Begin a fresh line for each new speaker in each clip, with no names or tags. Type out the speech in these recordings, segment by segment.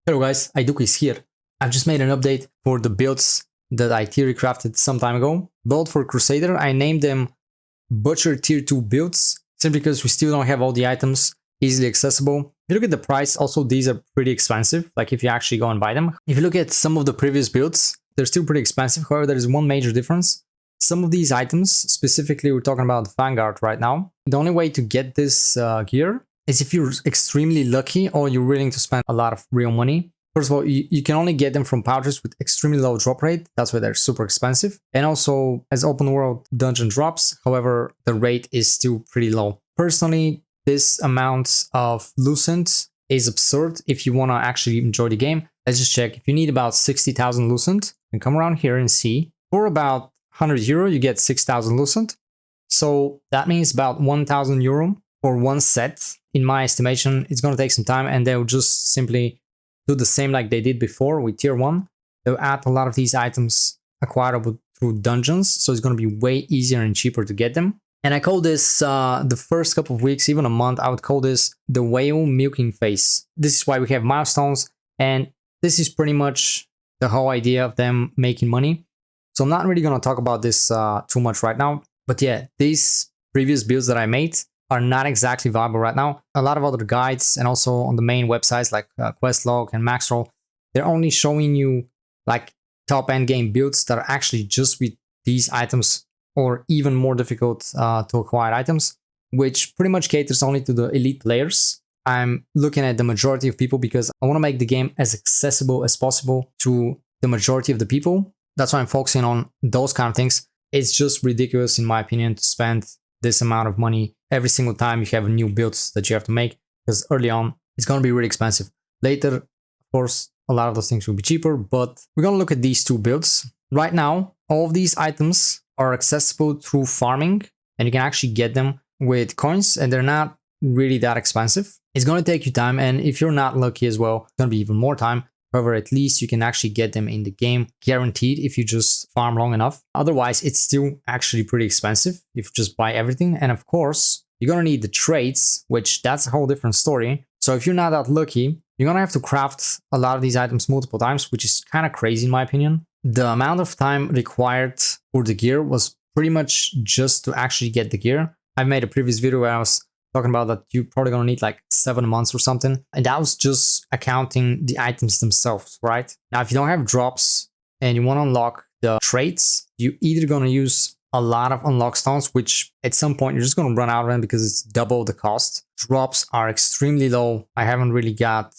Hello guys, Eyeduka is here. I've just made an update for the builds that I theory crafted some time ago. Both for Crusader, I named them Butcher Tier 2 builds, simply because we still don't have all the items easily accessible. If you look at the price, also these are pretty expensive, like if you actually go and buy them. If you look at some of the previous builds, they're still pretty expensive. However, there is one major difference. Some of these items, specifically we're talking about Vanguard right now, the only way to get this gear is if you're extremely lucky or you're willing to spend a lot of real money. First of all, you can only get them from pouches with extremely low drop rate. That's why they're super expensive. And also as open world dungeon drops, however, the rate is still pretty low. Personally, this amount of lucent is absurd if you want to actually enjoy the game. Let's just check. If you need about 60,000 lucent, you can come around here and see. For about 100 euro, you get 6,000 lucent. So that means about 1,000 euro for one set. In my estimation, it's going to take some time, and they'll just simply do the same like they did before with tier 1. They'll add a lot of these items acquirable through dungeons, so it's going to be way easier and cheaper to get them. And I call this, the first couple of weeks, even a month, I would call this the whale milking phase. This is why we have milestones, and this is pretty much the whole idea of them making money. So I'm not really going to talk about this too much right now, but yeah, these previous builds that I made are not exactly viable right now. A lot of other guides and also on the main websites like Questlog and Maxroll, they're only showing you like top end game builds that are actually just with these items or even more difficult to acquire items, which pretty much caters only to the elite players. I'm looking at the majority of people because I want to make the game as accessible as possible to the majority of the people. That's why I'm focusing on those kind of things. It's just ridiculous, in my opinion, to spend this amount of money every single time you have new builds that you have to make, because early on it's going to be really expensive. Later, of course, a lot of those things will be cheaper, but we're going to look at these two builds. Right now, all of these items are accessible through farming, and you can actually get them with coins, and they're not really that expensive. It's going to take you time, and if you're not lucky as well, it's going to be even more time. However, at least you can actually get them in the game, guaranteed, if you just farm long enough. Otherwise, it's still actually pretty expensive if you just buy everything. And of course, you're going to need the traits, which that's a whole different story. So if you're not that lucky, you're going to have to craft a lot of these items multiple times, which is kind of crazy in my opinion. The amount of time required for the gear was pretty much just to actually get the gear. I made a previous video where I was talking about that you're probably gonna need like 7 months or something. And that was just accounting the items themselves, right? Now, if you don't have drops and you want to unlock the traits, you're either gonna use a lot of unlock stones, which at some point you're just gonna run out of them because it's double the cost. Drops are extremely low. I haven't really got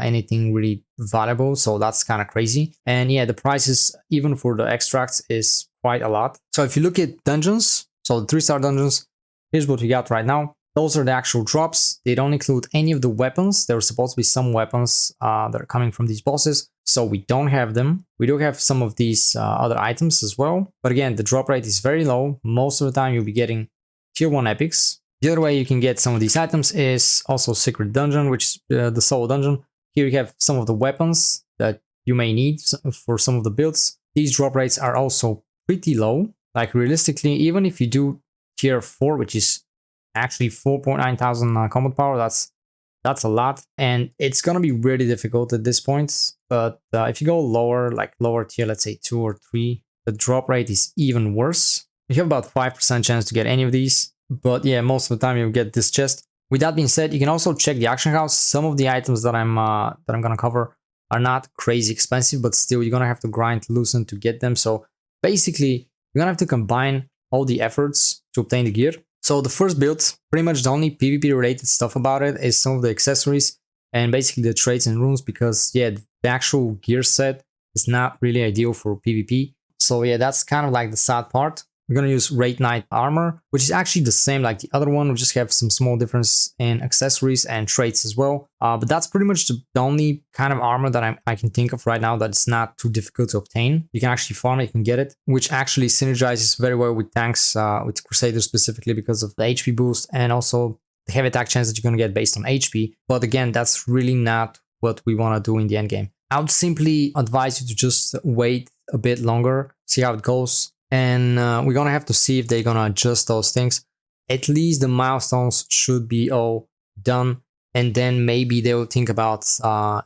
anything really valuable, so that's kind of crazy. And yeah, the prices, even for the extracts, is quite a lot. So if you look at dungeons, so the 3-star dungeons, here's what we got right now. Those are the actual drops. They don't include any of the weapons. There were supposed to be some weapons that are coming from these bosses, so we don't have them. We do have some of these other items as well. But again, the drop rate is very low. Most of the time you'll be getting tier 1 epics. The other way you can get some of these items is also Secret Dungeon, which is the solo dungeon. Here you have some of the weapons that you may need for some of the builds. These drop rates are also pretty low. Like realistically, even if you do tier 4, which is actually 4.9 thousand combat power, that's a lot, and it's gonna be really difficult at this point. But if you go lower, like lower tier, let's say 2 or 3, the drop rate is even worse. You have about 5% chance to get any of these, but yeah, most of the time you'll get this chest. With that being said, you can also check the auction house. Some of the items that I'm gonna cover are not crazy expensive, but still you're gonna have to grind lucent to get them. So basically you're gonna have to combine all the efforts to obtain the gear. So the first build, pretty much the only PvP related stuff about it is some of the accessories and basically the traits and runes, because yeah, the actual gear set is not really ideal for PvP. So yeah, that's kind of like the sad part. We're going to use Wraith Knight armor, which is actually the same like the other one. We just have some small difference in accessories and traits as well. But that's pretty much the only kind of armor that I can think of right now that it's not too difficult to obtain. You can actually farm it, you can get it, which actually synergizes very well with tanks, with Crusader specifically because of the HP boost and also the heavy attack chance that you're going to get based on HP. But again, that's really not what we want to do in the end game. I would simply advise you to just wait a bit longer, see how it goes. And we're gonna have to see if they're gonna adjust those things. At least the milestones should be all done and then maybe they will think about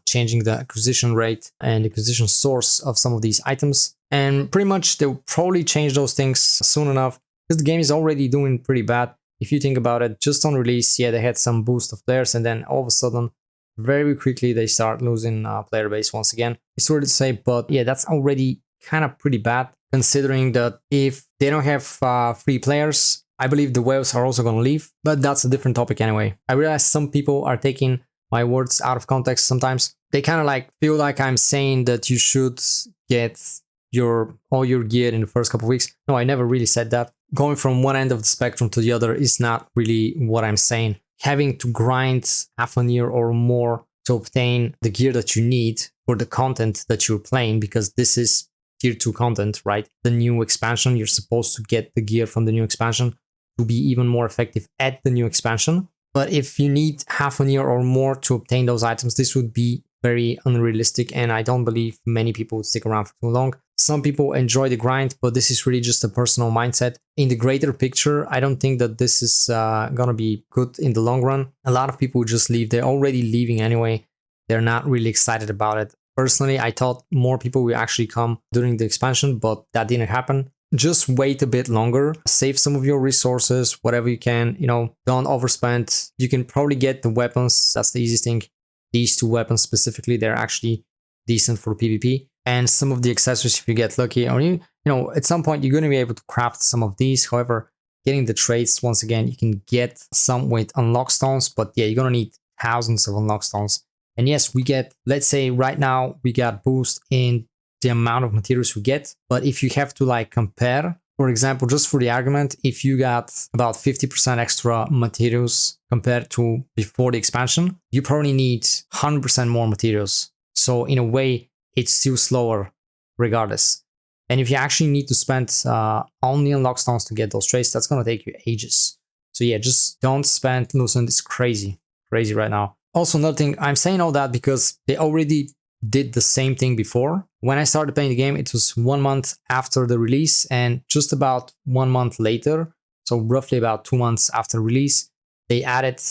changing the acquisition rate and acquisition source of some of these items. And pretty much they'll probably change those things soon enough, because the game is already doing pretty bad. If you think about it, just on release, yeah, they had some boost of players, and then all of a sudden, very quickly, they start losing player base once again. It's weird to say, but yeah, that's already kind of pretty bad, considering that if they don't have free players, I believe the whales are also going to leave, but that's a different topic anyway. I realize some people are taking my words out of context sometimes. They kind of like feel like I'm saying that you should get all your gear in the first couple of weeks. No, I never really said that. Going from one end of the spectrum to the other is not really what I'm saying. Having to grind half a year or more to obtain the gear that you need for the content that you're playing, because this is tier 2 content, right? The new expansion, you're supposed to get the gear from the new expansion to be even more effective at the new expansion. But if you need half a year or more to obtain those items, this would be very unrealistic, and I don't believe many people would stick around for too long. Some people enjoy the grind, but this is really just a personal mindset. In the greater picture, I don't think that this is gonna be good in the long run. A lot of people just leave. They're already leaving anyway. They're not really excited about it. Personally, I thought more people will actually come during the expansion, but that didn't happen. Just wait a bit longer, save some of your resources, whatever you can, don't overspend. You can probably get the weapons. That's the easiest thing. These 2 weapons specifically, they're actually decent for PvP. And some of the accessories, if you get lucky, or at some point you're going to be able to craft some of these. However, getting the traits, once again, you can get some with unlock stones, but yeah, you're going to need thousands of unlock stones. And yes, we get, let's say right now, we got boost in the amount of materials we get. But if you have to like compare, for example, just for the argument, if you got about 50% extra materials compared to before the expansion, you probably need 100% more materials. So in a way, it's still slower regardless. And if you actually need to spend only unlock stones to get those traits, that's going to take you ages. So yeah, just don't spend. Listen, it's crazy right now. Also, another thing, I'm saying all that because they already did the same thing before. When I started playing the game, it was 1 month after the release, and just about 1 month later, so roughly about 2 months after release, they added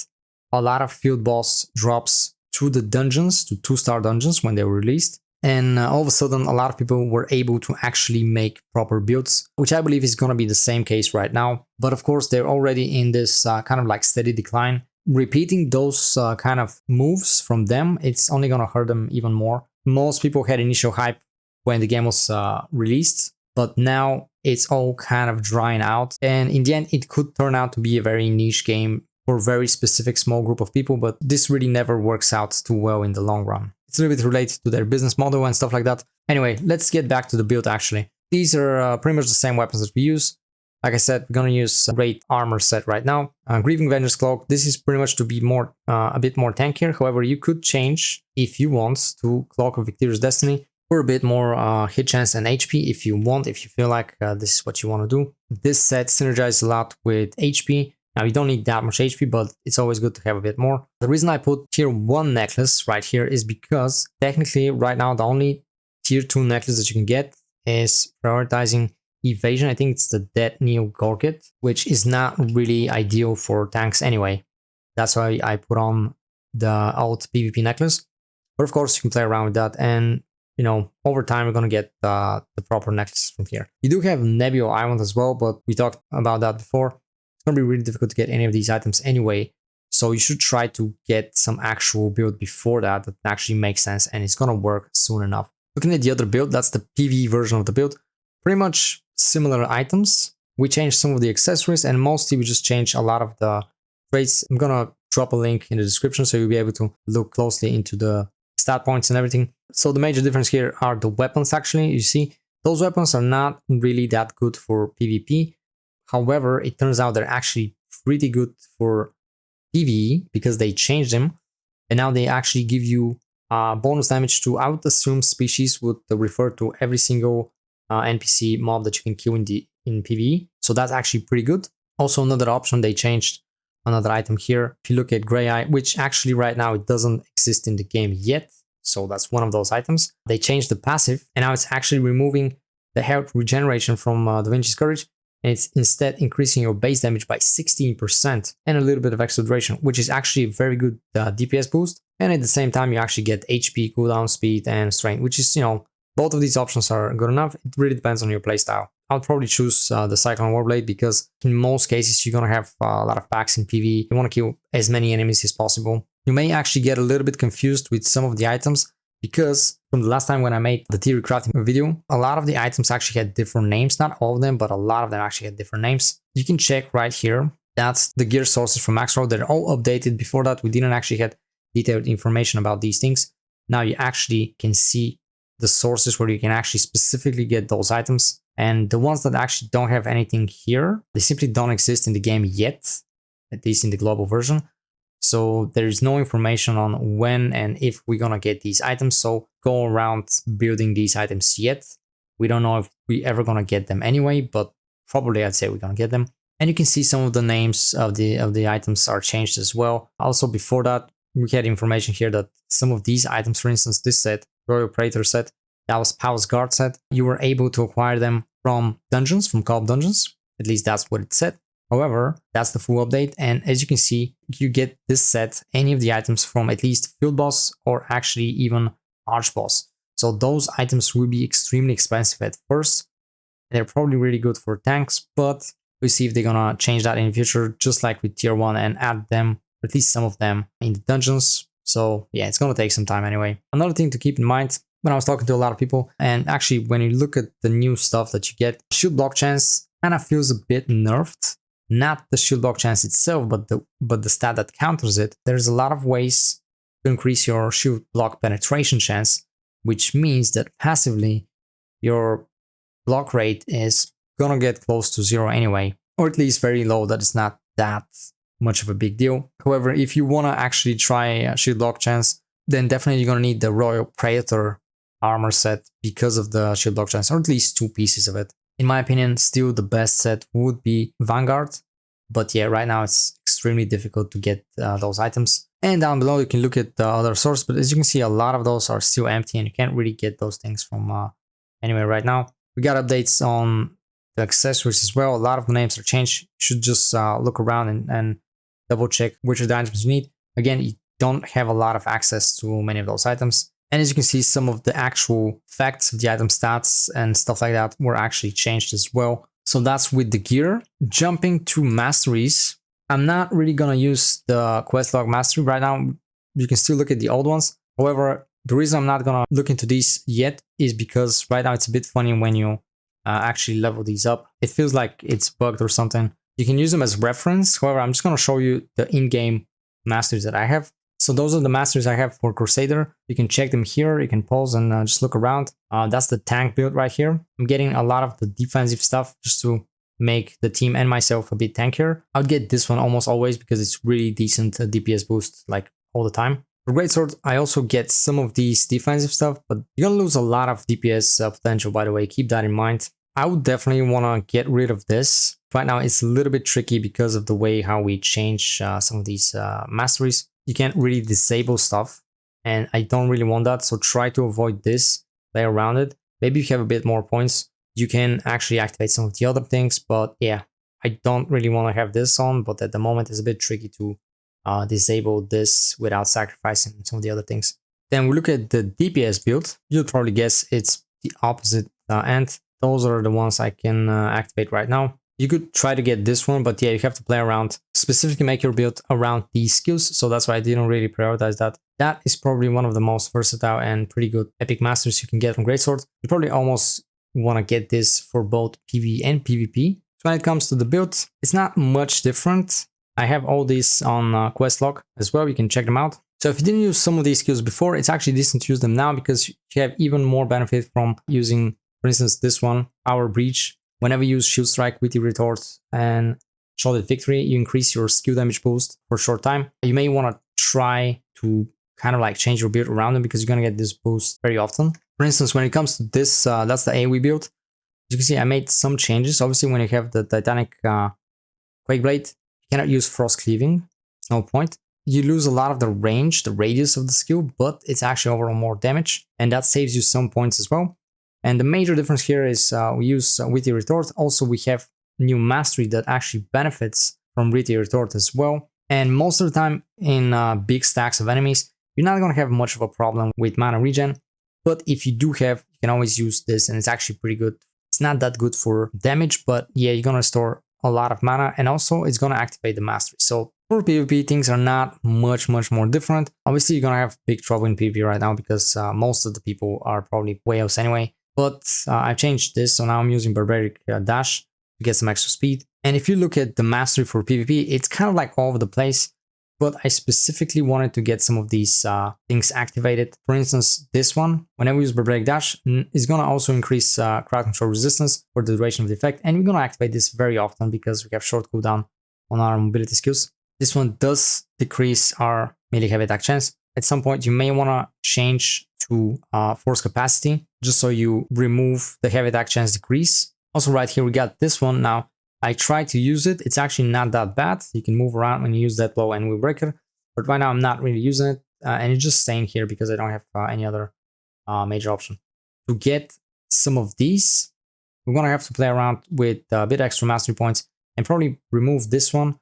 a lot of field boss drops to the dungeons, to 2-star dungeons when they were released. And all of a sudden, a lot of people were able to actually make proper builds, which I believe is going to be the same case right now. But of course, they're already in this kind of like steady decline. Repeating those kind of moves from them, it's only going to hurt them even more. Most people had initial hype when the game was released, but now it's all kind of drying out. And in the end, it could turn out to be a very niche game for a very specific small group of people, but this really never works out too well in the long run. It's a little bit related to their business model and stuff like that. Anyway, let's get back to the build actually. These are pretty much the same weapons that we use. Like I said, we're gonna use a great armor set right now. Grieving Vengeance Cloak. This is pretty much to be more, a bit more tankier. However, you could change if you want to Cloak of Victorious Destiny for a bit more hit chance and HP if you want, if you feel like this is what you want to do. This set synergizes a lot with HP. Now, you don't need that much HP, but it's always good to have a bit more. The reason I put tier 1 necklace right here is because technically right now the only tier 2 necklace that you can get is prioritizing evasion. I think it's the Dead Neo Gorget, which is not really ideal for tanks anyway. That's why I put on the alt PvP necklace. But of course, you can play around with that, and over time, we're going to get the proper necklaces from here. You do have Nebula Island as well, but we talked about that before. It's going to be really difficult to get any of these items anyway. So you should try to get some actual build before that actually makes sense, and it's going to work soon enough. Looking at the other build, that's the PvE version of the build. Pretty much similar items. We changed some of the accessories, and mostly we just changed a lot of the traits. I'm going to drop a link in the description so you'll be able to look closely into the stat points and everything. So the major difference here are the weapons actually. You see, those weapons are not really that good for PvP. However, it turns out they're actually pretty good for PvE because they changed them. And now they actually give you bonus damage to, I would assume species would refer to every single NPC mob that you can kill in PvE. So that's actually pretty good. Also, another option, they changed another item here. If you look at Grey Eye, which actually right now it doesn't exist in the game yet. So that's one of those items. They changed the passive, and now it's actually removing the health regeneration from Da Vinci's Courage it's instead increasing your base damage by 16% and a little bit of extra duration, which is actually a very good DPS boost. And at the same time, you actually get HP, cooldown, speed, and strength, which is, both of these options are good enough. It really depends on your playstyle. I'll probably choose the Cyclone Warblade because in most cases, you're going to have a lot of packs in PvE. You want to kill as many enemies as possible. You may actually get a little bit confused with some of the items because from the last time when I made the theory crafting video, a lot of the items actually had different names. Not all of them, but a lot of them actually had different names. You can check right here. That's the gear sources from Maxroll. They're all updated. Before that, we didn't actually have detailed information about these things. Now you actually can see the sources where you can actually specifically get those items. And the ones that actually don't have anything here, they simply don't exist in the game yet, at least in the global version. So there is no information on when and if we're gonna get these items. So go around building these items yet. We don't know if we ever gonna get them anyway, but probably I'd say we're gonna get them. And you can see some of the names of the items are changed as well. Also before that, we had information here that some of these items, for instance, this set, Royal Praetor set, that was Palace Guard set, you were able to acquire them from dungeons, from co-op dungeons. At least that's what it said. However, that's the full update. And as you can see, you get this set, any of the items from at least Field Boss or actually even Arch Boss. So those items will be extremely expensive at first. They're probably really good for tanks, but we'll see if they're gonna change that in the future, just like with tier 1 and add them, at least some of them in the dungeons. So yeah, it's gonna take some time anyway. Another thing to keep in mind, when I was talking to a lot of people, and actually when you look at the new stuff that you get, shield block chance kind of feels a bit nerfed. Not the shield block chance itself, but the stat that counters it. There's a lot of ways to increase your shield block penetration chance, which means that passively your block rate is gonna get close to 0 anyway, or at least very low, that is not that much of a big deal. However, if you wanna actually try shield block chance, then definitely you're gonna need the Royal Praetor armor set because of the shield block chance, or at least 2 pieces of it. In my opinion, still the best set would be Vanguard, but yeah, right now it's extremely difficult to get those items. And down below you can look at the other source, but as you can see, a lot of those are still empty and you can't really get those things from anywhere right now. We got updates on the accessories as well. A lot of the names are changed. You should just look around and double check which of the items you need. Again, you don't have a lot of access to many of those items. And as you can see, some of the actual facts of the item stats and stuff like that were actually changed as well. So that's with the gear. Jumping to masteries, I'm not really gonna use the quest log mastery right now. You can still look at the old ones. However, the reason I'm not gonna look into these yet is because right now it's a bit funny when you actually level these up. It feels like it's bugged or something. You can use them as reference. However, I'm just gonna show you the in-game masteries that I have. So those are the masters I have for Crusader. You can check them here. You can pause and just look around. That's the tank build right here. I'm getting a lot of the defensive stuff just to make the team and myself a bit tankier. I would get this one almost always because it's really decent DPS boost like all the time. For Greatsword, I also get some of these defensive stuff, but you're gonna lose a lot of DPS potential, by the way. Keep that in mind. I would definitely want to get rid of this. Right now it's a little bit tricky because of the way how we change some of these masteries. You can't really disable stuff, and I don't really want that, so try to avoid this, play around it. Maybe if you have a bit more points, you can actually activate some of the other things, but yeah, I don't really want to have this on, but at the moment it's a bit tricky to disable this without sacrificing some of the other things. Then we look at the DPS build. You'll probably guess it's the opposite end. Those are the ones I can activate right now. You could try to get this one, but yeah, you have to play around, specifically make your build around these skills. So that's why I didn't really prioritize that. That is probably one of the most versatile and pretty good epic masters you can get from Greatsword. You probably almost want to get this for both PvE and PvP. So when it comes to the build, it's not much different. I have all these on quest log as well. You can check them out. So if you didn't use some of these skills before, it's actually decent to use them now because you have even more benefit from using, for instance, this one, Power Breach. Whenever you use Shield Strike, Witty Retort, and Shrouded Victory, you increase your skill damage boost for a short time. You may want to try to kind of like change your build around them because you're going to get this boost very often. For instance, when it comes to this, that's the AoE build. As you can see, I made some changes. Obviously, when you have the Titanic Quake Blade, you cannot use Frost Cleaving. No point. You lose a lot of the range, the radius of the skill, but it's actually overall more damage. And that saves you some points as well. And the major difference here is we use Witty Retort. Also, we have new mastery that actually benefits from retier Thor as well. And most of the time in big stacks of enemies, you're not going to have much of a problem with mana regen. But if you do have, you can always use this, and it's actually pretty good. It's not that good for damage, but yeah, you're going to store a lot of mana, and also it's going to activate the mastery. So for PvP, things are not much more different. Obviously, you're going to have big trouble in PvP right now because most of the people are probably whales anyway. But I've changed this, so now I'm using Barbaric Dash to get some extra speed. And if you look at the mastery for PvP, it's kind of like all over the place. But I specifically wanted to get some of these things activated. For instance, this one, whenever we use Barbaric Dash, is going to also increase crowd control resistance for the duration of the effect. And we're going to activate this very often because we have short cooldown on our mobility skills. This one does decrease our melee heavy attack chance. At some point, you may want to change to force capacity, just so you remove the heavy attack chance decrease. Also right here, we got this one. Now, I tried to use it. It's actually not that bad. You can move around when you use that blow and Windbreaker. But right now, I'm not really using it. And it's just staying here because I don't have any other major option. To get some of these, we're going to have to play around with a bit extra mastery points and probably remove this one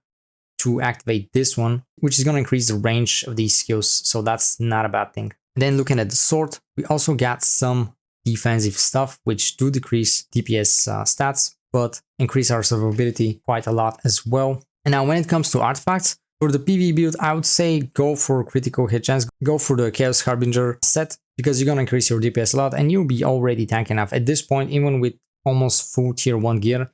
to activate this one, which is going to increase the range of these skills. So that's not a bad thing. And then looking at the sword, we also got some defensive stuff, which do decrease DPS stats, but increase our survivability quite a lot as well. And now when it comes to artifacts, for the PvE build, I would say go for critical hit chance, go for the Chaos Harbinger set, because you're going to increase your DPS a lot and you'll be already tanky enough. At this point, even with almost full tier 1 gear,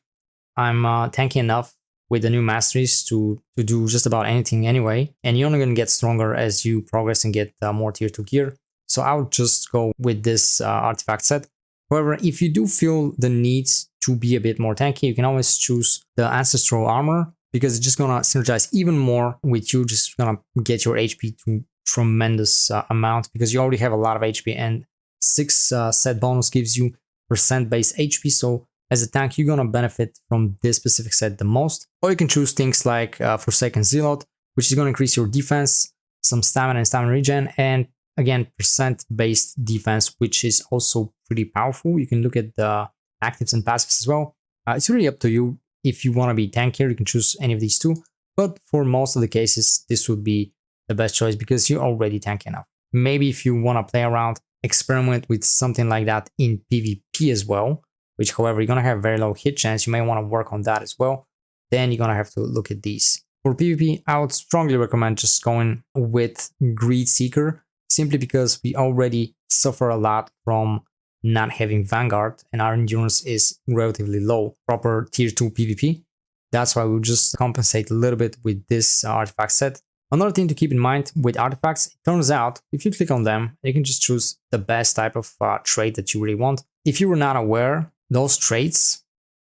I'm tanky enough with the new masteries to do just about anything anyway. And you're only going to get stronger as you progress and get more tier 2 gear. So I would just go with this artifact set. However, if you do feel the need to be a bit more tanky, you can always choose the Ancestral Armor, because it's just going to synergize even more with you, just going to get your HP to tremendous amount, because you already have a lot of HP, and 6 set bonus gives you % base HP. So as a tank, you're going to benefit from this specific set the most. Or you can choose things like Forsaken Zealot, which is going to increase your defense, some stamina and stamina regen, and again, % based defense, which is also pretty powerful. You can look at the actives and passives as well. It's really up to you. If you want to be tankier, you can choose any of these two. But for most of the cases, this would be the best choice because you're already tanky enough. Maybe if you want to play around, experiment with something like that in PvP as well, which however, you're going to have very low hit chance. You may want to work on that as well. Then you're going to have to look at these. For PvP, I would strongly recommend just going with Greed Seeker, simply because we already suffer a lot from not having Vanguard and our endurance is relatively low, proper tier 2 PvP. That's why we'll just compensate a little bit with this artifact set. Another thing to keep in mind with artifacts, it turns out if you click on them, you can just choose the best type of trait that you really want. If you were not aware, those traits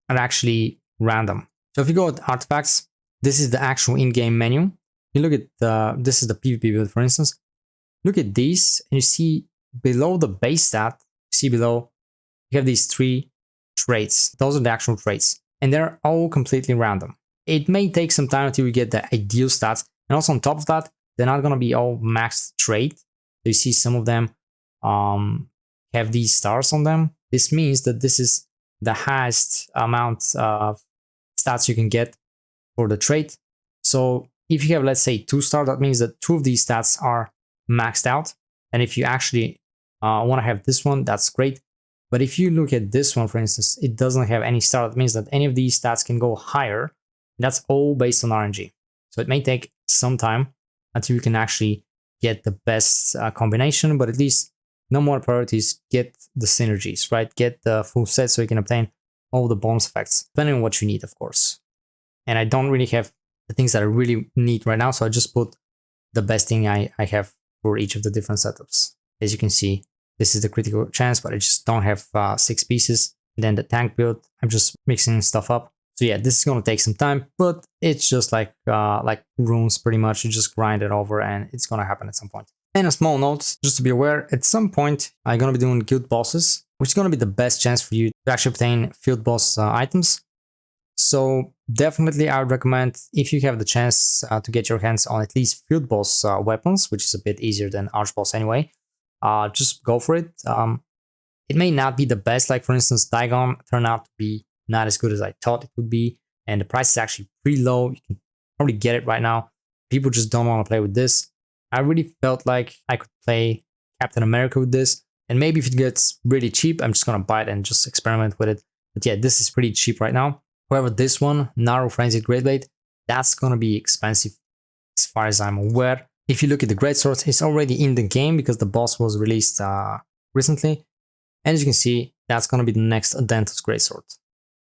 are actually random. So if you go with artifacts, this is the actual in-game menu. You look at this is the PvP build, for instance. Look at these, and you see below the base stat, see below, you have these 3 traits. Those are the actual traits, and they're all completely random. It may take some time until you get the ideal stats, and also on top of that, they're not going to be all maxed trait. So you see some of them have these stars on them. This means that this is the highest amount of stats you can get for the trait. So if you have, let's say, 2 stars, that means that 2 of these stats are maxed out. And if you actually want to have this one, that's great. But if you look at this one, for instance, it doesn't have any star. That means that any of these stats can go higher. That's all based on RNG. So it may take some time until you can actually get the best combination, but at least no more priorities, get the synergies, right? Get the full set so you can obtain all the bonus effects, depending on what you need, of course. And I don't really have the things that I really need right now, so I just put the best thing I have for each of the different setups. As you can see, this is the critical chance, but I just don't have 6 pieces. And then the tank build, I'm just mixing stuff up. So yeah, this is going to take some time, but it's just like runes pretty much. You just grind it over and it's going to happen at some point. And a small note, just to be aware, at some point, I'm going to be doing guild bosses, which is going to be the best chance for you to actually obtain field boss items. So definitely I would recommend, if you have the chance to get your hands on at least field boss weapons, which is a bit easier than arch boss anyway, just go for it. It may not be the best, like for instance, Dagon turned out to be not as good as I thought it would be. And the price is actually pretty low. You can probably get it right now. People just don't want to play with this. I really felt like I could play Captain America with this. And maybe if it gets really cheap, I'm just going to buy it and just experiment with it. But yeah, this is pretty cheap right now. However, this one, Narrow Frenzied Great Blade, that's going to be expensive as far as I'm aware. If you look at the Greatsword, it's already in the game because the boss was released recently. And as you can see, that's going to be the next Adentus Greatsword.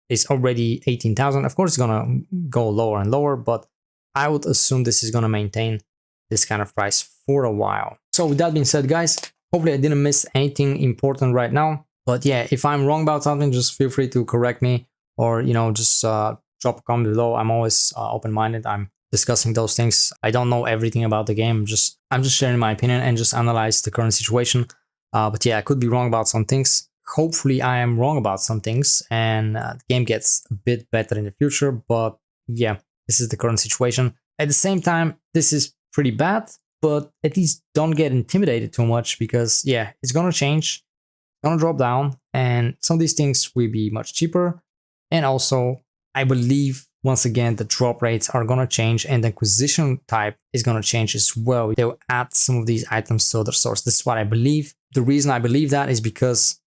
It's already 18,000. Of course, it's going to go lower and lower, but I would assume this is going to maintain this kind of price for a while. So with that being said, guys, hopefully I didn't miss anything important right now. But yeah, if I'm wrong about something, just feel free to correct me or, you know, just drop a comment below. I'm always open-minded. I'm discussing those things. I don't know everything about the game. I'm just sharing my opinion and just analyze the current situation. But yeah, I could be wrong about some things. Hopefully I am wrong about some things and the game gets a bit better in the future. But yeah, this is the current situation. At the same time, this is pretty bad, but at least don't get intimidated too much because yeah, it's gonna change, it's gonna drop down, and some of these things will be much cheaper. And also, I believe once again the drop rates are gonna change and the acquisition type is gonna change as well. They'll add some of these items to other stores. This is what I believe. The reason I believe that is because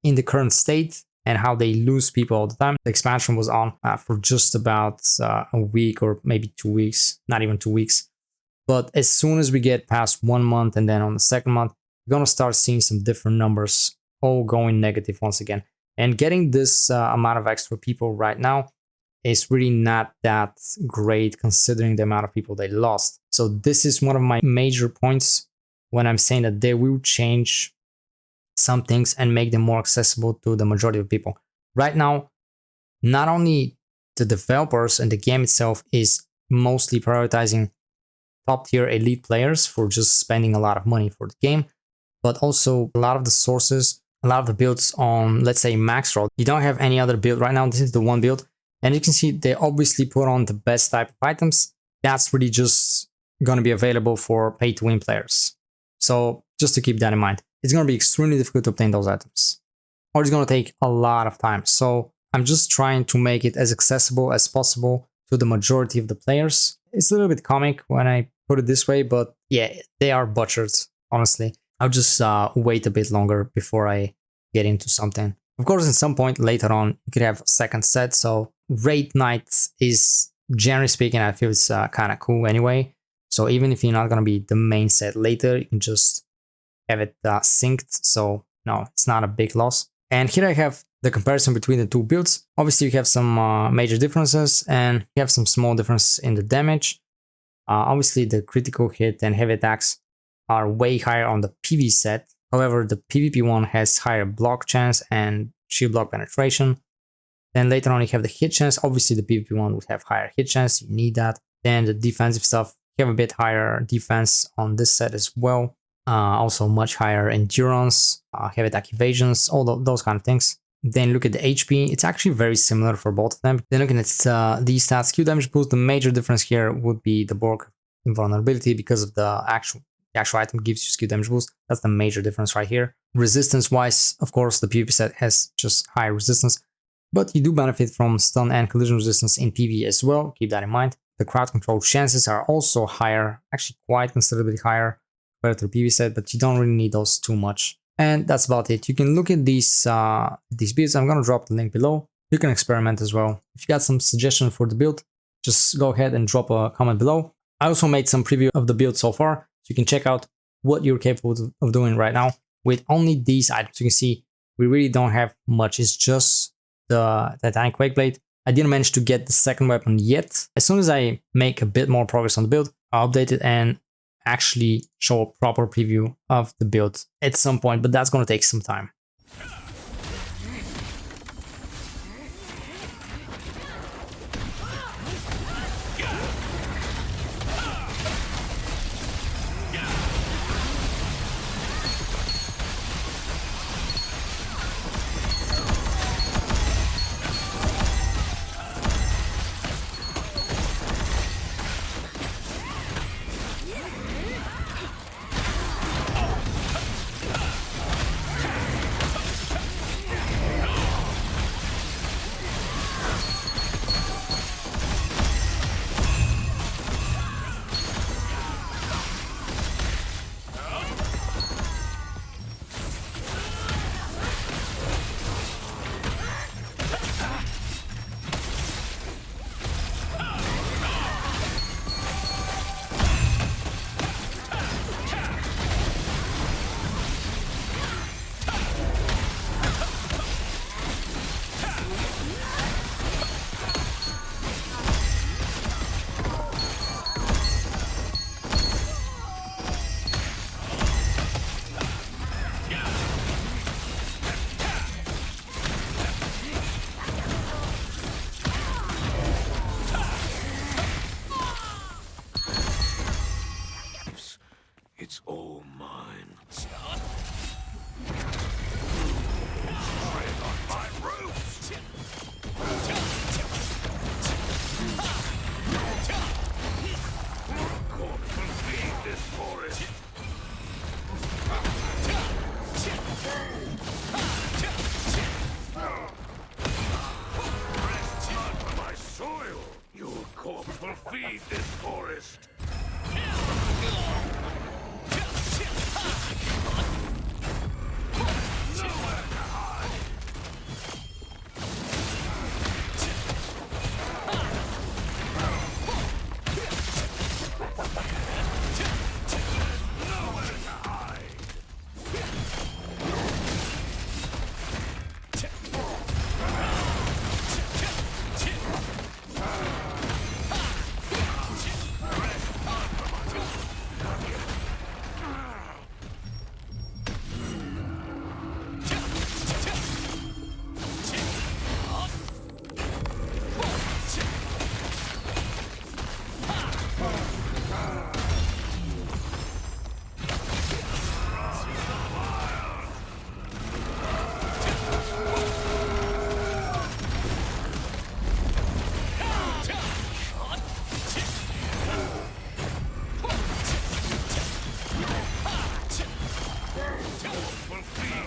in the current state and how they lose people all the time, the expansion was on for just about a week or maybe 2 weeks, not even 2 weeks. But as soon as we get past 1 month and then on the second month, we're going to start seeing some different numbers all going negative once again. And getting this amount of extra people right now is really not that great considering the amount of people they lost. So this is one of my major points when I'm saying that they will change some things and make them more accessible to the majority of people. Right now, not only the developers and the game itself is mostly prioritizing top tier elite players for just spending a lot of money for the game, but also a lot of the sources, a lot of the builds on, let's say, Maxroll. You don't have any other build right now. This is the one build. And you can see they obviously put on the best type of items. That's really just going to be available for pay to win players. So just to keep that in mind, it's going to be extremely difficult to obtain those items, or it's going to take a lot of time. So I'm just trying to make it as accessible as possible to the majority of the players. It's a little bit comic when I put it this way, but yeah, they are butchered, honestly. I'll just wait a bit longer before I get into something. Of course, at some point later on, you could have a second set. So Raid Night is, generally speaking, I feel it's kind of cool anyway. So even if you're not going to be the main set later, you can just have it synced. So no, it's not a big loss. And here I have the comparison between the two builds. Obviously, you have some major differences and you have some small differences in the damage. Obviously, the critical hit and heavy attacks are way higher on the PV set. However, the PvP one has higher block chance and shield block penetration. Then later on, you have the hit chance. Obviously, the PvP one would have higher hit chance. You need that. Then the defensive stuff, you have a bit higher defense on this set as well. Also much higher endurance, heavy attack evasions, all those kind of things. Then look at the HP. It's actually very similar for both of them. Then looking at these stats, Q damage boost, the major difference here would be the Borg invulnerability because of the actual item gives you skill damage boost. That's the major difference right here. Resistance wise, of course, the PvP set has just higher resistance, but you do benefit from stun and collision resistance in PvE as well. Keep that in mind. The crowd control chances are also higher, actually quite considerably higher compared to the PvP set, but you don't really need those too much. And that's about it. You can look at these builds. I'm going to drop the link below. You can experiment as well. If you got some suggestion for the build, just go ahead and drop a comment below. I also made some preview of the build so far, so you can check out what you're capable of doing right now with only these items. You can see we really don't have much. It's just the Titanic Quake Blade. I didn't manage to get the second weapon yet. As soon as I make a bit more progress on the build, I'll update it and actually show a proper preview of the build at some point, but that's going to take some time.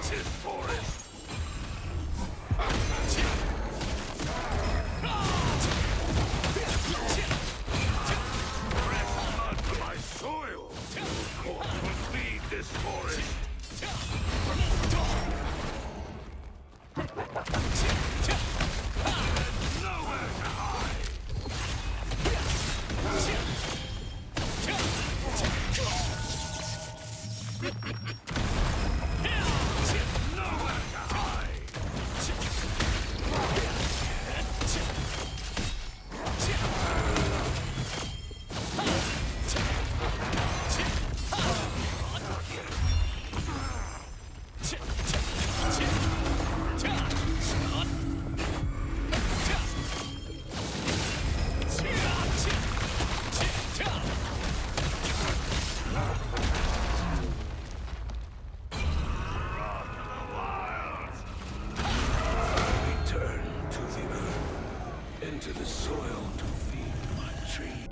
this forest. Fresh mud for my soil. Horse will feed this forest. Nowhere to hide. Nowhere to hide. Return to the earth, into the soil to feed my tree.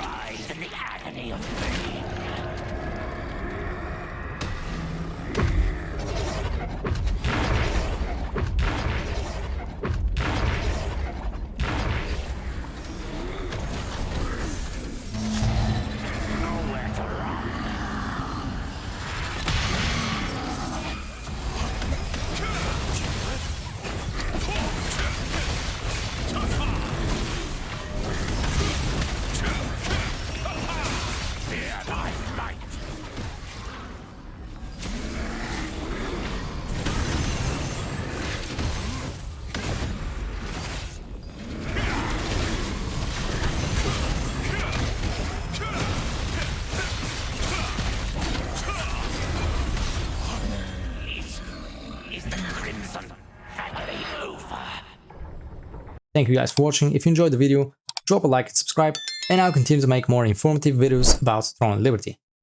writhe in the agony of pain. Nowhere to run. Fear thy might. Is the Crimson finally over?
Thank you guys for watching. If you enjoyed the video, drop a like and subscribe, and I'll continue to make more informative videos about Throne and Liberty.